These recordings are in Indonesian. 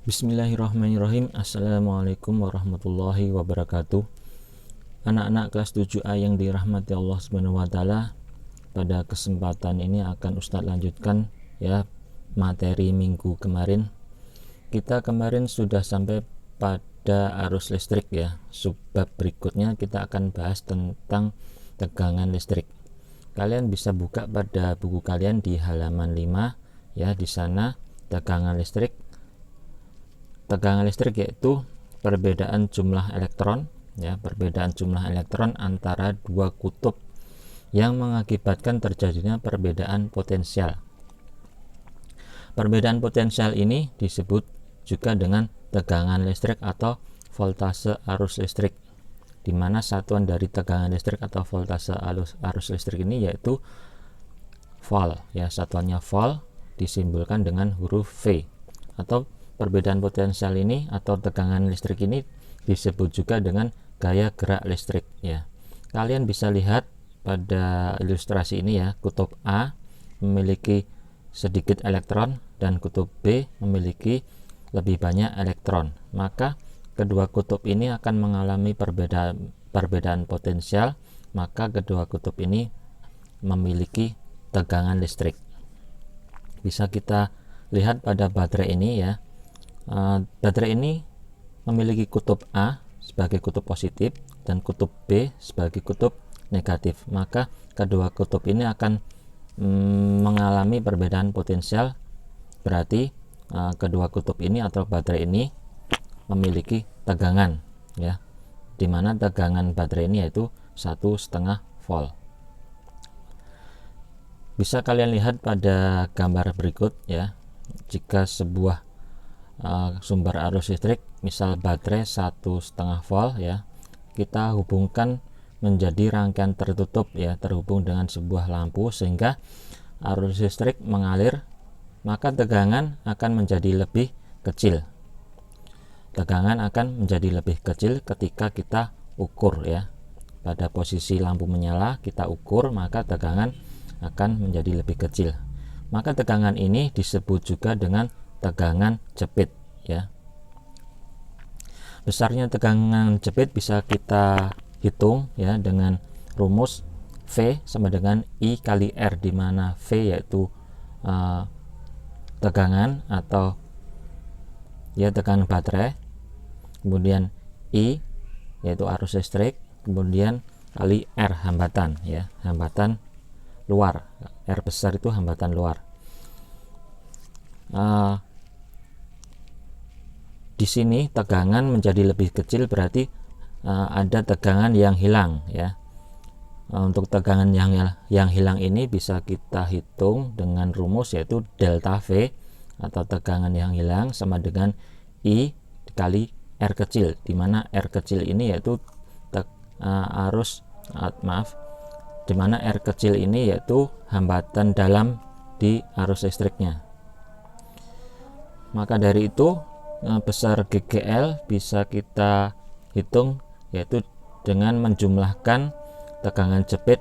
Bismillahirrahmanirrahim. Assalamualaikum warahmatullahi wabarakatuh. Anak-anak kelas 7A yang dirahmati Allah Subhanahu wa taala, pada kesempatan ini akan Ustadz lanjutkan ya materi minggu kemarin. Kita kemarin sudah sampai pada arus listrik ya. Subbab berikutnya kita akan bahas tentang tegangan listrik. Kalian bisa buka pada buku kalian di halaman 5 ya, di sana tegangan listrik yaitu perbedaan jumlah elektron ya, perbedaan jumlah elektron antara dua kutub yang mengakibatkan terjadinya perbedaan potensial. Perbedaan potensial ini disebut juga dengan tegangan listrik atau voltase arus listrik, di mana satuan dari tegangan listrik atau voltase arus listrik ini yaitu volt ya, satuannya volt disimbolkan dengan huruf V. Atau perbedaan potensial ini atau tegangan listrik ini disebut juga dengan gaya gerak listrik ya. Kalian bisa lihat pada ilustrasi ini ya, kutub A memiliki sedikit elektron dan kutub B memiliki lebih banyak elektron. Maka kedua kutub ini akan mengalami perbedaan potensial, maka kedua kutub ini memiliki tegangan listrik. Bisa kita lihat pada baterai ini ya. Baterai ini memiliki kutub A sebagai kutub positif dan kutub B sebagai kutub negatif. Maka kedua kutub ini akan mengalami perbedaan potensial. Berarti kedua kutub ini atau baterai ini memiliki tegangan ya, dimana tegangan baterai ini yaitu 1,5 volt. Bisa kalian lihat pada gambar berikut ya. Jika sebuah sumber arus listrik, misal baterai 1,5 volt ya, kita hubungkan menjadi rangkaian tertutup ya, terhubung dengan sebuah lampu sehingga arus listrik mengalir, maka tegangan akan menjadi lebih kecil. Tegangan akan menjadi lebih kecil ketika kita ukur ya. Pada posisi lampu menyala kita ukur, maka tegangan akan menjadi lebih kecil. Maka tegangan ini disebut juga dengan tegangan jepit ya. Besarnya tegangan jepit bisa kita hitung ya dengan rumus V sama dengan I kali R, di mana V yaitu tegangan atau ya tegangan baterai, kemudian I yaitu arus listrik, kemudian kali R hambatan ya, hambatan luar. R besar itu hambatan luar. Di sini tegangan menjadi lebih kecil, berarti ada tegangan yang hilang ya. Untuk tegangan yang hilang ini bisa kita hitung dengan rumus yaitu delta V atau tegangan yang hilang sama dengan I dikali R kecil, di mana R kecil ini yaitu di mana R kecil ini yaitu hambatan dalam di arus listriknya. Maka dari itu besar GGL bisa kita hitung yaitu dengan menjumlahkan tegangan jepit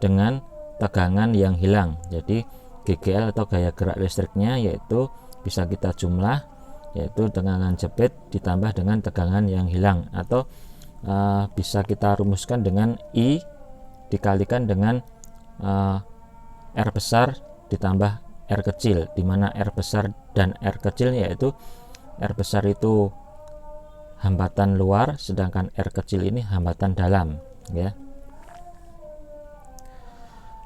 dengan tegangan yang hilang. Jadi GGL atau gaya gerak listriknya yaitu bisa kita jumlah, yaitu tegangan jepit ditambah dengan tegangan yang hilang, atau bisa kita rumuskan dengan I dikalikan dengan R besar ditambah R kecil, di mana R besar dan R kecil yaitu R besar itu hambatan luar sedangkan R kecil ini hambatan dalam ya.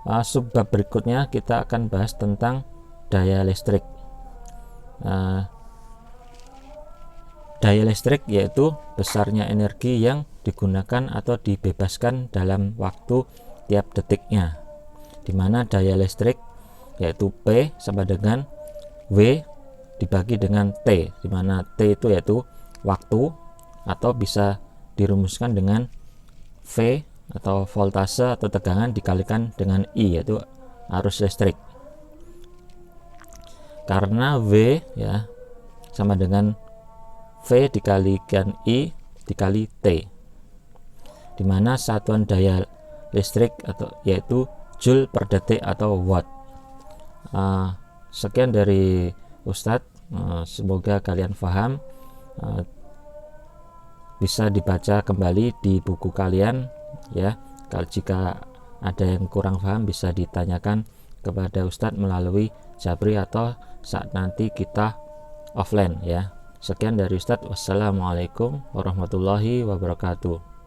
Subbab berikutnya kita akan bahas tentang daya listrik. Daya listrik yaitu besarnya energi yang digunakan atau dibebaskan dalam waktu tiap detiknya, di mana daya listrik yaitu P sama dengan W dibagi dengan T, di mana T itu yaitu waktu, atau bisa dirumuskan dengan V atau voltase atau tegangan dikalikan dengan I yaitu arus listrik. Karena V ya sama dengan V dikalikan I dikali T, di mana satuan daya listrik atau yaitu joule per detik atau watt. Sekian dari Ustadz. Semoga kalian paham. Bisa dibaca kembali di buku kalian ya. Kalau jika ada yang kurang paham bisa ditanyakan kepada Ustadz melalui Jabri atau saat nanti kita offline ya. Sekian dari Ustadz. Wassalamualaikum warahmatullahi wabarakatuh.